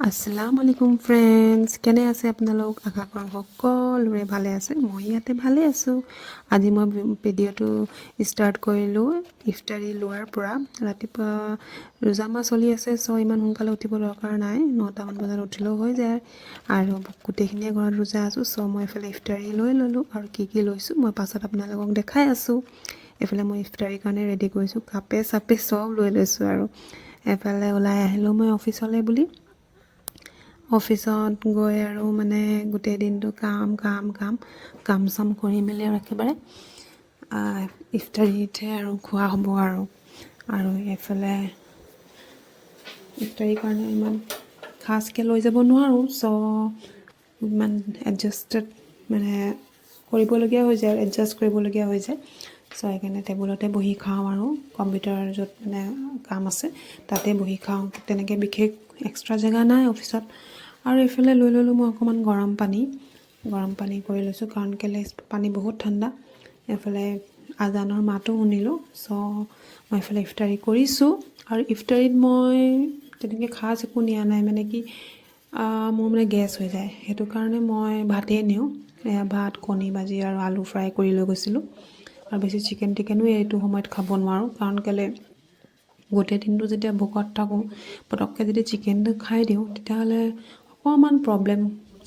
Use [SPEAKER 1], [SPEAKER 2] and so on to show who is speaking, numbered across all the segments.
[SPEAKER 1] আসসালামু আলাইকুম ফ্ৰেণ্ডছ, কেনে আছে আপোনালোক? আশা কৰোঁ সকলোৰে ভালে আছে। মই ইয়াতে ভালে আছোঁ। আজি মই ভিডিঅ'টো ষ্টাৰ্ট কৰিলোঁ ইফতাৰী লোৱাৰ পৰা। ৰাতিপুৱা ৰোজামা চলি আছে, ইমান সোনকালে উঠিব দৰকাৰ নাই, 9টামান বজাত উঠিলেও হৈ যায়। আৰু গোটেইখিনিয়ে ঘৰত ৰোজা আছোঁ, মই এইফালে ইফতাৰী লৈ ল'লোঁ। আৰু কি লৈছোঁ মই পাছত আপোনালোকক দেখাই আছোঁ। এইফালে মই ইফতাৰীৰ কাৰণে ৰেডি কৰিছোঁ, কাপে চাপে চব লৈ লৈছোঁ। আৰু এফালে ওলাই আহিলোঁ মই অফিচলৈ বুলি। অফিচত গৈ আৰু মানে গোটেই দিনটো কাম চাম কৰি মেলি আৰু একেবাৰে ইফতাৰীতহে আৰু খোৱা হ'ব। আৰু এইফালে ইফতাৰীৰ কাৰণে ইমান খাচকৈ লৈ যাব নোৱাৰোঁ, ইমান এডজাষ্টেড মানে কৰিবলগীয়া হৈ যায়, এডজাষ্ট কৰিবলগীয়া হৈ যায়। সেইকাৰণে টেবুলতে বহি খাওঁ আৰু কম্পিউটাৰ য'ত মানে কাম আছে তাতে বহি খাওঁ। তেনেকৈ বিশেষ এক্সট্ৰা জেগা নাই অফিচত। আৰু এইফালে লৈ ল'লোঁ মই অকণমান গৰম পানী কৰি লৈছোঁ, কাৰণ কেলৈ পানী বহুত ঠাণ্ডা। এইফালে আজানৰ মাতো শুনিলোঁ, মই এইফালে ইফতাৰী কৰিছোঁ। আৰু ইফতাৰীত মই তেনেকৈ খাজ একো নিয়া নাই, মানে কি মোৰ মানে গেছ হৈ যায়, সেইটো কাৰণে মই ভাতেই নিওঁ। ভাত, কণী ভাজি আৰু আলু ফ্ৰাই কৰি লৈ গৈছিলোঁ। আৰু বেছি চিকেনো এইটো সময়ত খাব নোৱাৰোঁ, কাৰণ কেলৈ গোটেই দিনটো যেতিয়া ভোকত থাকোঁ, পটককৈ যদি চিকেনটো খাই দিওঁ তেতিয়াহ'লে অকণমান প্ৰব্লেম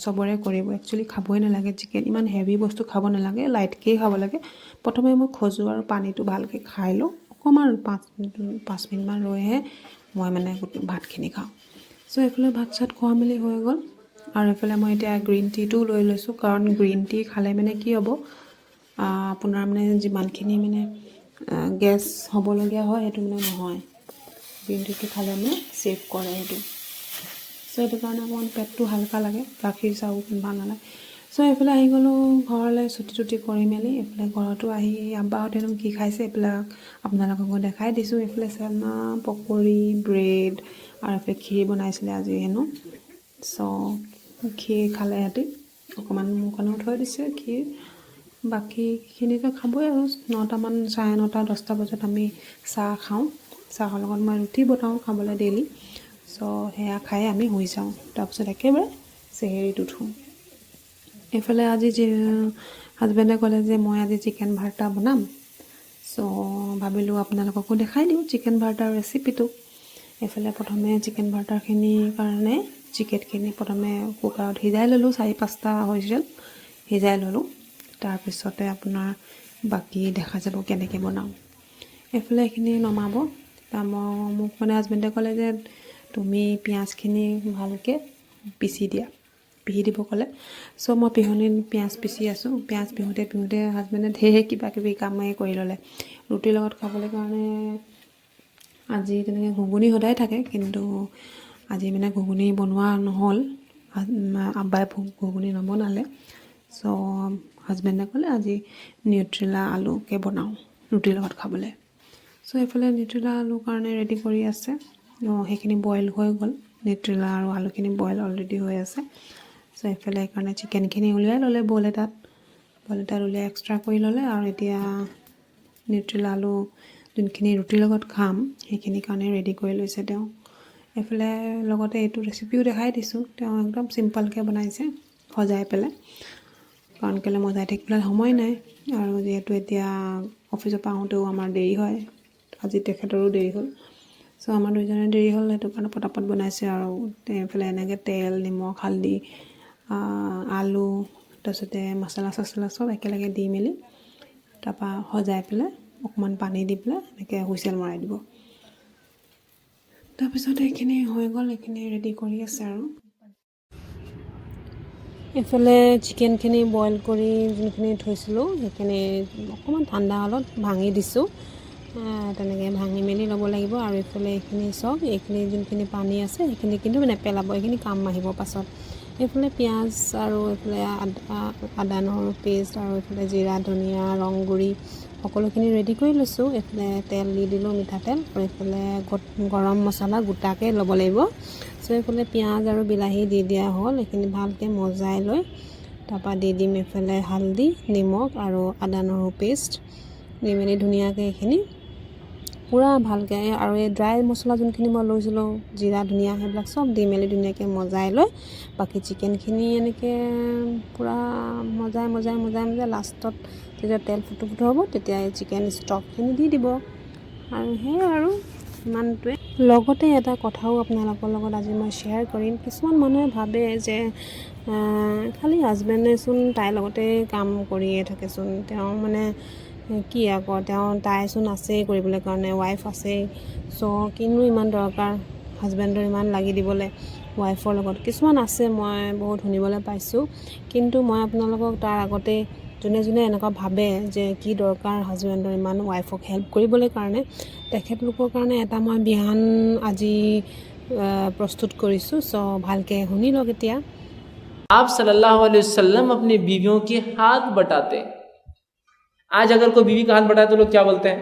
[SPEAKER 1] চবৰে কৰিব। একচুৱেলি খাবই নালাগে চিকেন, ইমান হেভি বস্তু খাব নালাগে, লাইটকেই খাব লাগে। প্ৰথমে মই খজু আৰু পানীটো ভালকৈ খাই লওঁ, অকণমান 5 মিনিটমান ৰৈহে মই মানে ভাতখিনি খাওঁ। এইফালে ভাত চাত খোৱা মেলি হৈ গ'ল। আৰু এইফালে মই এতিয়া গ্ৰীণ টিটোও লৈ লৈছোঁ, কাৰণ গ্ৰীণ টি খালে মানে কি হ'ব, আপোনাৰ মানে যিমানখিনি মানে গেছ হ'বলগীয়া হয় সেইটো মানে নহয়। গ্ৰীণ টিটো খালে মানে ছেভ কৰে সেইটো কাৰণে অকণমান পেটটো হালকা লাগে, গাখীৰ চাহো ভাল নালাগে। এইফালে আহি গ'লোঁ ঘৰলৈ, ছুটি কৰি মেলি। এইফালে ঘৰতো আহি আব্বাহঁতেনো কি খাইছে এইবিলাক আপোনালোককো দেখাই দিছোঁ। এইফালে চানা, পকৰি, ব্ৰেড আৰু এইফালে ক্ষীৰ বনাইছিলে আজি হেনো। ক্ষীৰ খালে সিহঁতি, অকণমান মোৰ কাৰণেও থৈ দিছে ক্ষীৰ। বাকীখিনিতো খাবই আৰু 9টামান, 9:30, 10টা বজাত আমি চাহ খাওঁ। চাহৰ লগত মই ৰুটি বনাওঁ খাবলৈ ডেইলি। সেয়া খাই আমি শুই যাওঁ, তাৰপিছত একেবাৰে চেহেৰিত উঠোঁ। এইফালে আজি হাজবেণ্ডে ক'লে যে মই আজি চিকেন ভৰ্তা বনাম, ভাবিলোঁ আপোনালোককো দেখাই দিওঁ চিকেন ভৰ্তাৰ ৰেচিপিটো। এইফালে প্ৰথমে চিকেন ভৰ্তাখিনিৰ কাৰণে চিকেনখিনি প্ৰথমে কুকাৰত সিজাই ল'লোঁ, 4-5টা হৈছিল, সিজাই ল'লোঁ। তাৰপিছতে আপোনাৰ বাকী দেখা যাব কেনেকৈ বনাওঁ। এইফালে এইখিনি নমাব, মোক মানে হাজবেণ্ডে ক'লে যে তুমি পিঁয়াজখিনি ভালকৈ পিচি দিব ক'লে। মই পিহনিত পিঁয়াজ পিচি আছোঁ। পিঁয়াজ পিহোঁতে হাজবেণ্ডে ধেৰ কিবাকিবি কামেই কৰি ল'লে। ৰুটিৰ লগত খাবলৈ কাৰণে আজি তেনেকৈ ঘুগুনি সদায় থাকে, কিন্তু আজি মানে ঘুগুনি বনোৱা নহ'ল, আব্বাই ঘুগুনি নবনালে। হাজবেণ্ডে ক'লে আজি নিউট্ৰেলা আলুকে বনাওঁ ৰুটিৰ লগত খাবলৈ। এইফালে নিউট্ৰেলা আলুৰ কাৰণে ৰেডি কৰি আছে। সেইখিনি বইল হৈ গ'ল, নিউট্ৰেলা আৰু আলুখিনি বইল অলৰেডি হৈ আছে। এইফালে সেইকাৰণে চিকেনখিনি উলিয়াই ল'লে, বইল এটাত উলিয়াই এক্সট্ৰা কৰি ল'লে। আৰু এতিয়া নিউট্ৰেলা আলু যোনখিনি ৰুটিৰ লগত খাম সেইখিনিৰ কাৰণে ৰেডি কৰি লৈছে তেওঁ। এইফালে লগতে এইটো ৰেচিপিও দেখাই দিছোঁ, তেওঁ একদম চিম্পলকৈ বনাইছে সজাই পেলাই, কাৰণ কেলৈ মজাই থাকিবলৈ সময় নাই। আৰু যিহেতু এতিয়া অফিচৰ পৰা আহোঁতেও আমাৰ দেৰি হয়, আজি তেখেতৰো দেৰি হ'ল, আমাৰ দুইজনে দেৰি হ'ল, সেইটো কাৰণে পটাপট বনাইছে। আৰু এইফালে এনেকৈ তেল, নিমখ, হালধি, আলু, তাৰপিছতে মছলা চছলা চব একেলগে দি মেলি তাৰপৰা সজাই পেলাই অকণমান পানী দি পেলাই এনেকৈ হুইচেল মৰাই দিব। তাৰপিছত এইখিনি হৈ গ'ল, এইখিনি ৰেডি কৰি আছে। আৰু এইফালে চিকেনখিনি বইল কৰি যোনখিনি থৈছিলোঁ সেইখিনি অকণমান ঠাণ্ডা হ'লত ভাঙি দিছোঁ। তেনেকৈ ভাঙি মেলি ল'ব লাগিব। আৰু এইখিনি যোনখিনি পানী আছে সেইখিনি কিন্তু নেপেলাব, এইখিনি কাম আহিব পাছত। এইফালে পিঁয়াজ আৰু এইফালে আদা নহৰু পেষ্ট আৰু এইফালে জিৰা, ধনিয়া, ৰং গুড়ি সকলোখিনি ৰেডি কৰি লৈছোঁ। এইফালে তেল দি দিলোঁ, মিঠাতেল, আৰু এইফালে গৰম মছলা গোটাকৈ ল'ব লাগিব। এইফালে পিঁয়াজ আৰু বিলাহী দি দিয়া হ'ল, এইখিনি ভালকৈ মজাই লৈ তাৰপৰা দি দিম এইফালে হালধি, নিমখ আৰু আদা নহৰু পেষ্ট দি মেলি ধুনীয়াকৈ এইখিনি পূৰা ভালকৈ আৰু এই ড্ৰাই মছলা যোনখিনি মই লৈছিলোঁ জিৰা ধনিয়া সেইবিলাক চব দি মেলি ধুনীয়াকৈ মজাই লৈ বাকী চিকেনখিনি এনেকৈ পূৰা মজাই লাষ্টত যেতিয়া তেল ফুটো হ'ব তেতিয়া এই চিকেন ষ্টকখিনি দি দিব আৰু সেয়াই আৰু ইমানটোৱে। লগতে এটা কথাও আপোনালোকৰ লগত আজি মই শ্বেয়াৰ কৰিম। কিছুমান মানুহে ভাবে যে খালি হাজবেণ্ডেচোন তাইৰ লগতে কাম কৰিয়ে থাকেচোন, তেওঁ মানে কি আকৌ তাইচোন আছেই কৰিবলৈ কাৰণে, ৱাইফ আছেই, চ' কিনো ইমান দৰকাৰ হাজবেণ্ডৰ ইমান লাগি দিবলৈ ৱাইফৰ লগত। কিছুমান আছে, মই বহুত শুনিবলৈ পাইছোঁ, কিন্তু মই আপোনালোকক তাৰ আগতে যোনে এনেকুৱা ভাবে যে কি দৰকাৰ হাজবেণ্ডৰ ইমান ৱাইফক হেল্প কৰিবলৈ কাৰণে, তেখেতলোকৰ কাৰণে এটা মই বিহান আজি প্ৰস্তুত কৰিছোঁ। চ' ভালকৈ শুনি লওক এতিয়া।
[SPEAKER 2] आप सल्लल्लाहु अलैहि वसल्लम अपनी बीवियों के हाथ बटाते। आज अगर कोई बीवी का हाथ बटाए तो लोग क्या बोलते हैं,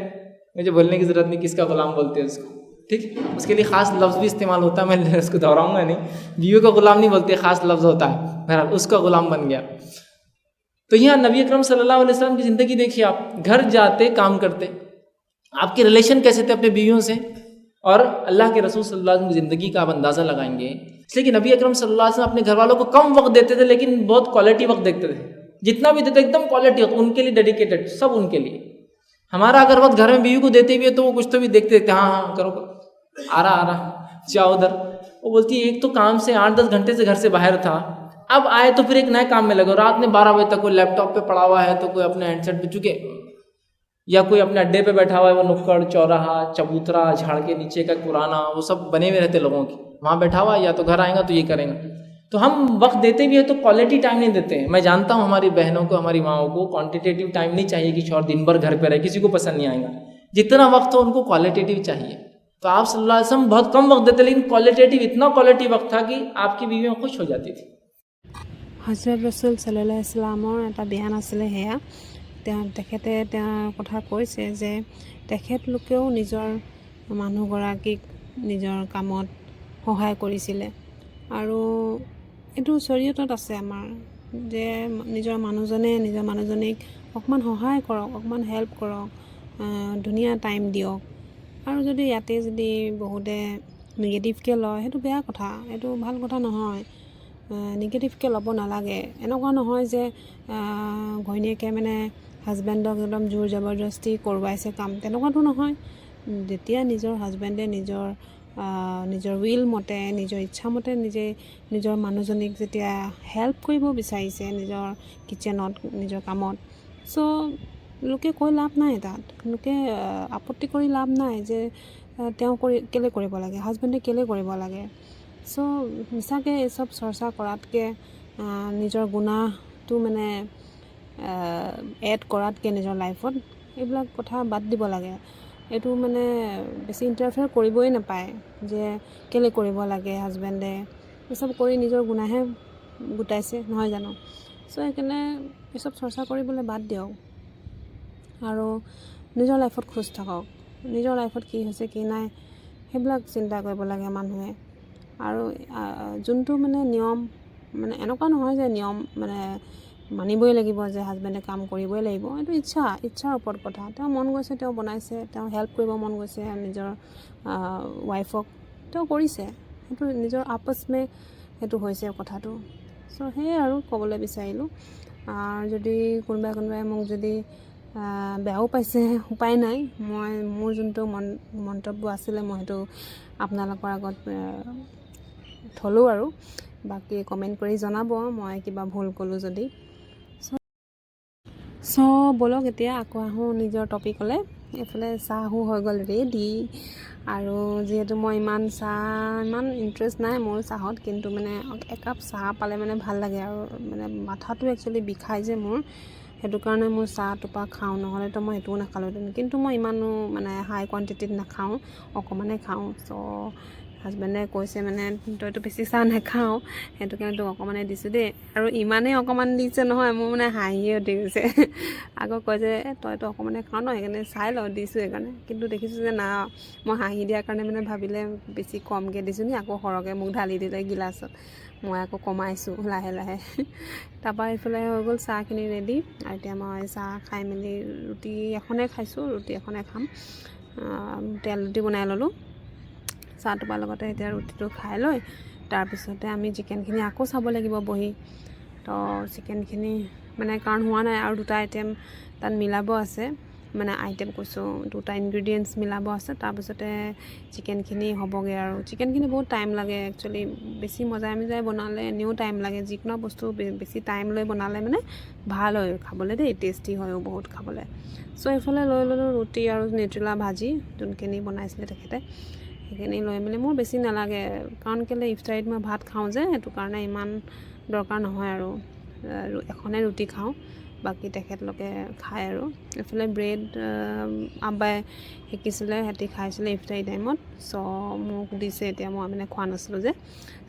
[SPEAKER 2] मुझे बोलने की ज़रूरत नहीं किसका गुलाम बोलते हैं उसको, ठीक। उसके लिए ख़ास लफ्ज़ भी इस्तेमाल होता है, मैं उसको दोहराऊंगा नहीं। बीवियों का गुलाम नहीं बोलते, ख़ास लफ्ज़ होता है, बहरहाल उसका गुलाम बन गया। तो यहाँ नबी अकरम सल्लल्लाहु अलैहि वसल्लम की ज़िंदगी देखिए आप, घर जाते काम करते, आपके रिलेशन कैसे थे अपने बीवियों से, और अल्लाह के रसूल सल्लल्लाहु अलैहि वसल्लम की ज़िंदगी का आप अंदाज़ा लगाएंगे। इसलिए कि नबी अकरम सल्लल्लाहु अलैहि वसल्लम अपने घर वालों को कम वक्त देते थे, लेकिन बहुत क्वालिटी वक्त देखते थे। जितना भी देते एकदम क्वालिटी वक्त, उनके लिए डेडिकेटेड, सब उनके लिए। हमारा अगर वक्त घर में बीवी को देते भी है तो वो कुछ तो भी देखते देखते, हाँ करो, आ रहा जाओ उधर। वो बोलती है एक तो काम से 8-10 घंटे से घर से बाहर था, अब आए तो फिर एक नए काम में लगे, रात में 12 बजे तक कोई लैपटॉप पे पड़ा हुआ है, तो कोई अपने हैंडसेट पे, चुके या कोई अपने अड्डे पे बैठा हुआ है, वो नुक्कड़ चौराहा चबूतरा झाड़ के नीचे का पुराना वो सब बने हुए रहते लोगों की, वहाँ बैठा हुआ है, या तो घर आएगा तो ये करेगा। तो हम वक्त देते भी है तो क्वालिटी टाइम नहीं देते हैं। मैं जानता हूँ हमारी बहनों को, हमारी माओं को क्वांटिटेटिव टाइम नहीं चाहिए कि शौहर दिन भर घर पे रहे, किसी को पसंद नहीं आएगा। जितना वक्त हो उनको क्वालिटेटिव चाहिए। तो आप सल्लल्लाहु अलैहि वसल्लम बहुत कम वक्त देते, लेकिन क्वालिटेटिव, इतना क्वालिटी वक्त था कि आपकी बीवियाँ खुश हो जाती थी।
[SPEAKER 1] হজৰত ৰচুল সাল্লাল্লাহু আলাইহি ওয়াসাল্লামৰ এটা বিয়ান আছিলে, সেয়া তেখেতে তেওঁৰ কথা কৈছে যে তেখেতলোকেও নিজৰ মানুহগৰাকীক নিজৰ কামত সহায় কৰিছিলে। আৰু এইটো শৰীয়তত আছে আমাৰ, যে নিজৰ মানুহজনীক অকণমান সহায় কৰক, অকণমান হেল্প কৰক, ধুনীয়া টাইম দিয়ক। আৰু যদি ইয়াতে যদি বহুতে নিগেটিভকৈ লয়, সেইটো বেয়া কথা, এইটো ভাল কথা নহয়। নিগেটিভকৈ ল'ব নালাগে। এনেকুৱা নহয় যে ঘৈণীয়েকে মানে হাজবেণ্ডক একদম জোৰ জবৰদস্তি কৰোৱাইছে কাম, তেনেকুৱাতো নহয়। যেতিয়া নিজৰ হাজবেণ্ডে নিজৰ উইল মতে, নিজৰ ইচ্ছামতে নিজৰ মানুহজনীক যেতিয়া হেল্প কৰিব বিচাৰিছে নিজৰ কিটচেনত, নিজৰ কামত, চ' লোকে কৈ লাভ নাই, তাত লোকে আপত্তি কৰি লাভ নাই যে তেওঁ কেলৈ কৰিব লাগে, হাজবেণ্ডে কেলৈ কৰিব লাগে। চ' মিছাকৈ এই চব চৰ্চা কৰাতকৈ, নিজৰ গুণাহটো মানে এড কৰাতকৈ নিজৰ লাইফত, এইবিলাক কথা বাদ দিব লাগে। এইটো মানে বেছি ইণ্টাৰফেয়াৰ কৰিবই নাপায়, যে কেলৈ কৰিব লাগে হাজবেণ্ডে, এইচব কৰি নিজৰ গুণাহে গোটাইছে, নহয় জানো। চ' সেইকাৰণে এইচব চৰ্চা কৰিবলৈ বাদ দিয়ক আৰু নিজৰ লাইফত খোজ থাকক। নিজৰ লাইফত কি হৈছে কি নাই সেইবিলাক চিন্তা কৰিব লাগে মানুহে। আৰু যোনটো মানে নিয়ম, মানে এনেকুৱা নহয় যে নিয়ম মানে মানিবই লাগিব, যে হাজবেণ্ডে কাম কৰিবই লাগিব, এইটো ইচ্ছাৰ ওপৰত কথা। তেওঁ মন গৈছে, তেওঁ বনাইছে, তেওঁ হেল্প কৰিব মন গৈছে নিজৰ ৱাইফক, তেওঁ কৰিছে, সেইটো নিজৰ আপচমে সেইটো হৈছে কথাটো। চ' সেয়াই আৰু ক'বলৈ বিচাৰিলোঁ। যদি কোনোবাই মোক যদি বেয়াও পাইছে, উপায় নাই, মোৰ যোনটো মন্তব্য আছিলে মই সেইটো আপোনালোকৰ আগত থলোঁ আৰু বাকী কমেণ্ট কৰি জনাব মই কিবা ভুল ক'লোঁ যদি। চ' ব'লক এতিয়া আকৌ আহোঁ নিজৰ টপিকলৈ। এইফালে চাহো হৈ গ'ল ৰেডি, আৰু যিহেতু মই ইমান ইণ্টাৰেষ্ট নাই মোৰ চাহত, কিন্তু মানে একাপ চাহ পালে মানে ভাল লাগে। আৰু মানে মাথাটো একচুৱেলি বিষায় যে মোৰ, সেইটো কাৰণে মোৰ চাহ টোপা খাওঁ, নহ'লেতো মই সেইটোও নাখালোঁহেঁতেন। কিন্তু মই ইমানো মানে হাই কোৱান্টিটিত নাখাওঁ, অকণমানে খাওঁ। চ' হাজবেণ্ডে কৈছে মানে তইতো বেছি চাহ নাখাওঁ, সেইটো কাৰণে তোক অকণমানে দিছোঁ দেই। আৰু ইমানেই অকণমান দিছে নহয়, মোৰ মানে হাঁহিয়ে উঠি গৈছে। আকৌ কয় যে তইতো অকণমানে খাওঁ ন, সেইকাৰণে চাই লওঁ দিছোঁ সেইকাৰণে। কিন্তু দেখিছোঁ যে না, মই হাঁহি দিয়াৰ কাৰণে মানে ভাবিলে বেছি কমকৈ দিছোঁ নি, আকৌ সৰহকৈ মোক ঢালি দিলে গিলাচত। মই আকৌ কমাইছোঁ লাহে লাহে। তাৰপৰা এইফালে হৈ গ'ল চাহখিনি ৰেডি, আৰু এতিয়া মই চাহ খাই মেলি ৰুটি এখনে খাইছোঁ, ৰুটি এখনে খাম। তেল ৰুটি বনাই ল'লোঁ চাহটোপাৰ লগতে। এতিয়া ৰুটিটো খাই লৈ তাৰপিছতে আমি চিকেনখিনি আকৌ চাব লাগিব বহি। তো চিকেনখিনি মানে কাৰণ হোৱা নাই আৰু 2টা আইটেম তাত মিলাব আছে, মানে আইটেম কৈছোঁ 2টা ইনগ্ৰিডিয়েণ্টছ মিলাব আছে, তাৰপিছতে চিকেনখিনি হ'বগৈ। আৰু চিকেনখিনি বহুত টাইম লাগে একচুৱেলি, বেছি মজাই বনালে এনেও টাইম লাগে। যিকোনো বস্তু বেছি টাইম লৈ বনালে মানে ভাল হয় খাবলৈ দেই, টেষ্টি হয়ও বহুত খাবলৈ। চ' এইফালে লৈ ল'লোঁ ৰুটি আৰু নিউট্ৰেলা ভাজি যোনখিনি বনাইছিলে তেখেতে, সেইখিনি লৈ মেলি মোৰ বেছি নালাগে কাৰণ কেলৈ ইফতাৰীত মই ভাত খাওঁ যে, সেইটো কাৰণে ইমান দৰকাৰ নহয় আৰু এখনে ৰুটি খাওঁ, বাকী তেখেতলোকে খায়। আৰু এইফালে ব্ৰেড আব্বাই শিকিছিলে, সিহঁতি খাইছিলে ইফতাৰী টাইমত। চ' মোক দিছে, এতিয়া মই মানে খোৱা নাছিলোঁ যে।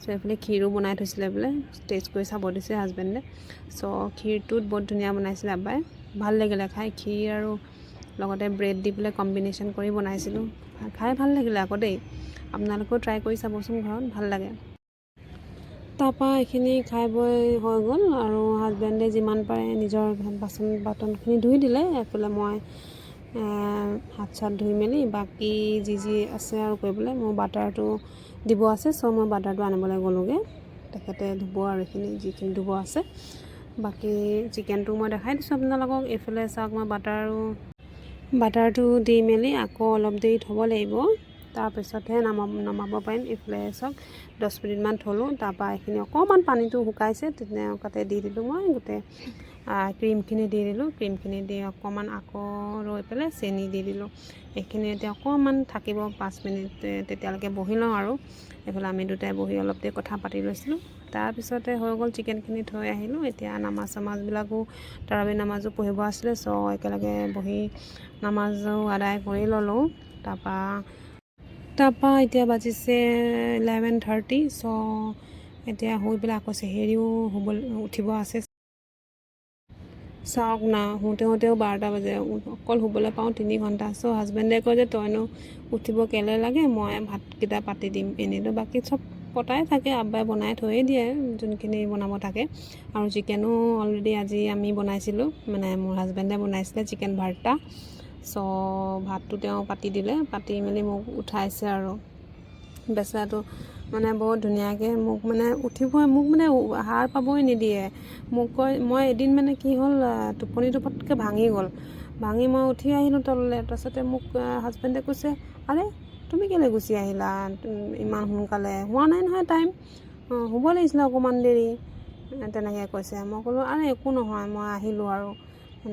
[SPEAKER 1] চ' এইফালে ক্ষীৰো বনাই থৈছিলে বোলে, টেষ্ট কৰি চাব দিছে হাজবেণ্ডে। চ' ক্ষীৰটোত বহুত ধুনীয়া বনাইছিলে আব্বাই, ভাল লাগিলে খাই। ক্ষীৰ আৰু লগতে ব্ৰেড দি পেলাই কম্বিনেশ্যন কৰি বনাইছিলোঁ, খাই ভাল লাগিলে আকৌ দেই। আপোনালোকেও ট্ৰাই কৰি চাবচোন ঘৰত, ভাল লাগে। তাৰপৰা এইখিনি খাই বৈ হৈ গ'ল আৰু হাজবেণ্ডে যিমান পাৰে নিজৰ বাচনখিনি ধুই দিলে। এইফালে মই হাত চাত ধুই মেলি বাকী যি আছে আৰু কৰিবলৈ মোৰ বাটাৰটো দিব আছে। চ' মই বাটাৰটো আনিবলৈ গ'লোগৈ, তেখেতে ধুব আৰু এইখিনি যিখিনি ধুব আছে। বাকী চিকেনটো মই দেখাই দিছোঁ আপোনালোকক। এইফালে চাওক মই বাটাৰটো দি মেলি আকৌ অলপ দেৰি থ'ব লাগিব, তাৰপিছতহে নমাব পাৰিম। এইফালে চাওক 10 মিনিটমান থ'লোঁ, তাৰপৰা এইখিনি অকণমান পানীটো শুকাইছে, তেনেকুৱাতে দি দিলোঁ মই গোটেই ক্ৰীমখিনি দি দিলোঁ। ক্ৰীমখিনি দি অকণমান আকৌ ৰৈ পেলাই চেনি দি দিলোঁ। এইখিনি এতিয়া অকণমান থাকিব 5 মিনিট, তেতিয়ালৈকে বহি লওঁ। আৰু এইফালে আমি দুটাই বহি অলপ দেৰি কথা পাতি লৈছিলোঁ। তাৰপিছতে হৈ গ'ল, চিকেনখিনি থৈ আহিলোঁ। এতিয়া নামাজবিলাকো তাৰাৱী নামাজো পঢ়িব আছিলে, চ' একেলগে বহি নামাজো আদায় কৰি ল'লোঁ। তাৰপৰা এতিয়া বাজিছে 11:30। চ' এতিয়া শুই পেলাই আকৌ চেহেৰিও উঠিব আছে। চাওক না, শুওঁতেও 12টা বাজে, অকল শুবলৈ পাওঁ 3 ঘণ্টা। চ' হাজবেণ্ডে কয় যে তইনো উঠিব কেলৈ লাগে, মই ভাতকেইটা পাতি দিম। এনেইতো বাকী চব পতাই থাকে, আব্বাই বনাই থৈয়ে দিয়ে যোনখিনি বনাব থাকে। আৰু চিকেনো অলৰেডি আজি আমি বনাইছিলোঁ, মানে মোৰ হাজবেণ্ডে বনাইছিলে চিকেন ভৰ্তা। চ' ভাতটো তেওঁ পাতি দিলে, পাতি মেলি মোক উঠাইছে। আৰু বেচেৰাটো মানে বহুত ধুনীয়াকৈ মোক মানে মোক মানে সাৰ পাবই নিদিয়ে। মোক কয়, মই এদিন মানে কি হ'ল, টোপনিটো পটকৈ ভাঙি মই উঠি আহিলোঁ তললৈ। তাৰপিছতে মোক হাজবেণ্ডে কৈছে, আৰে তুমি কেলৈ গুচি আহিলা ইমান সোনকালে, হোৱা নাই নহয় টাইম, শুব লাগিছিলে অকণমান দেৰি, তেনেকৈ কৈছে। মই ক'লোঁ আৰে একো নহয়, মই আহিলোঁ আৰু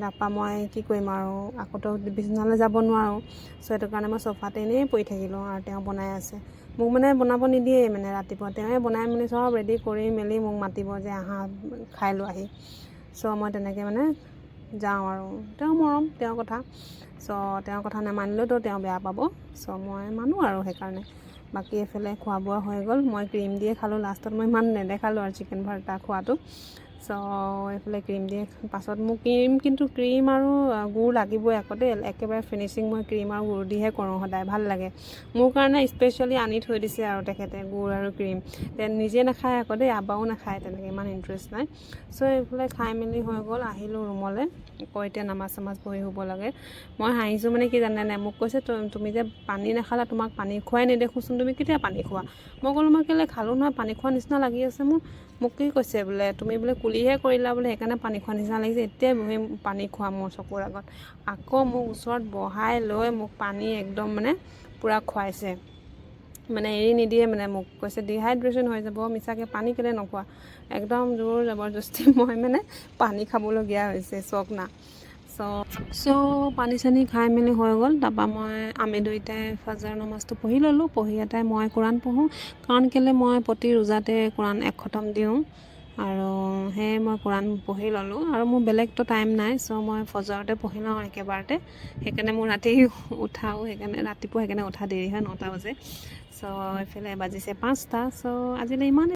[SPEAKER 1] তাৰপৰা মই কি কৰিম আৰু, আকৌতো বিছনালৈ যাব নোৱাৰোঁ। চ' সেইটো কাৰণে মই চফাতে এনেই পৰি থাকিলোঁ আৰু তেওঁ বনাই আছে। মোক মানে বনাব নিদিয়েই, মানে ৰাতিপুৱা তেওঁৱে বনাই মেলি চব ৰেডি কৰি মেলি মোক মাতিব যে আহা খাই লোৱা আহি। চ' মই তেনেকৈ মানে যাওঁ আৰু তেওঁ মৰম, তেওঁৰ কথা। চ' তেওঁৰ কথা নামানিলেওতো তেওঁ বেয়া পাব, চ' মই মানো আৰু সেইকাৰণে। বাকী এইফালে খোৱা বোৱা হৈ গ'ল, মই ক্ৰীম দিয়ে খালোঁ। লাষ্টত মই ইমান নেদেখালোঁ আৰু চিকেন ভৰ্তা খোৱাটো। চ' এইফালে ক্ৰীম দিয়ে, পাছত মোক কিন্তু ক্ৰীম আৰু গুড় লাগিবই আকৌ দেই। একেবাৰে ফিনিচিং মই ক্ৰীম আৰু গুড় দিহে কৰোঁ সদায়, ভাল লাগে। মোৰ কাৰণে স্পেচিয়েলি আনি থৈ দিছে আৰু তেখেতে গুড় আৰু ক্ৰীম। নিজে নাখায় আকৌ দেই, আব্বাও নাখায় তেনেকৈ, ইমান ইণ্টাৰেষ্ট নাই। চ' এইফালে খাই মেলি হৈ গ'ল, আহিলোঁ ৰুমলৈ। আকৌ এতিয়া নামাজ পঢ়ি শুব লাগে। মই হাঁহিছোঁ মানে কি জানে নাই, মোক কৈছে তুমি যে পানী নাখালা, তোমাক পানী খোৱাই নেদেখোঁচোন, তুমি কেতিয়া পানী খোৱা? মই ক'লোঁ মই কেলৈ খালোঁ নহয়, পানী খোৱা নিচিনা লাগি আছে মোৰ। মোক কি কৈছে বোলে, তুমি বোলে কুলিহে কৰিলা বোলে, সেইকাৰণে পানী খোৱা নিচিনা লাগিছে, এতিয়াই বহি পানী খোৱা মোৰ চকুৰ আগত। আকৌ মোক ওচৰত বহাই লৈ মোক পানী একদম মানে পূৰা খুৱাইছে, মানে এৰি নিদিয়ে। মানে মোক কৈছে ডিহাইড্ৰেশ্যন হৈ যাব, মিছাকৈ পানী কেলৈ নোখোৱা, একদম জোৰ জবৰদস্তি মই মানে পানী খাবলগীয়া হৈছে, চক না। চ' পানী চানী খাই মেলি হৈ গ'ল। তাৰপৰা আমি দুইটাই ফাজাৰ নামাজটো পঢ়ি ল'লোঁ। পঢ়ি এটাই মই কোৰাণ পঢ়োঁ, কাৰণ কেলৈ মই প্ৰতি ৰোজাতে কোৰাণ 1 খতম দিওঁ, আৰু সেয়ে মই কোৰাণ পঢ়ি ল'লোঁ। আৰু মোৰ বেলেগতো টাইম নাই, চ' মই ফজৰতে পঢ়ি লওঁ একেবাৰতে। সেইকাৰণে মোৰ উঠাও ৰাতিপুৱা সেইকাৰণে উঠা দেৰি হয়, 9টা বাজে। চ' এইফালে বাজিছে 5টা। চ' আজিলৈ ইমানেই।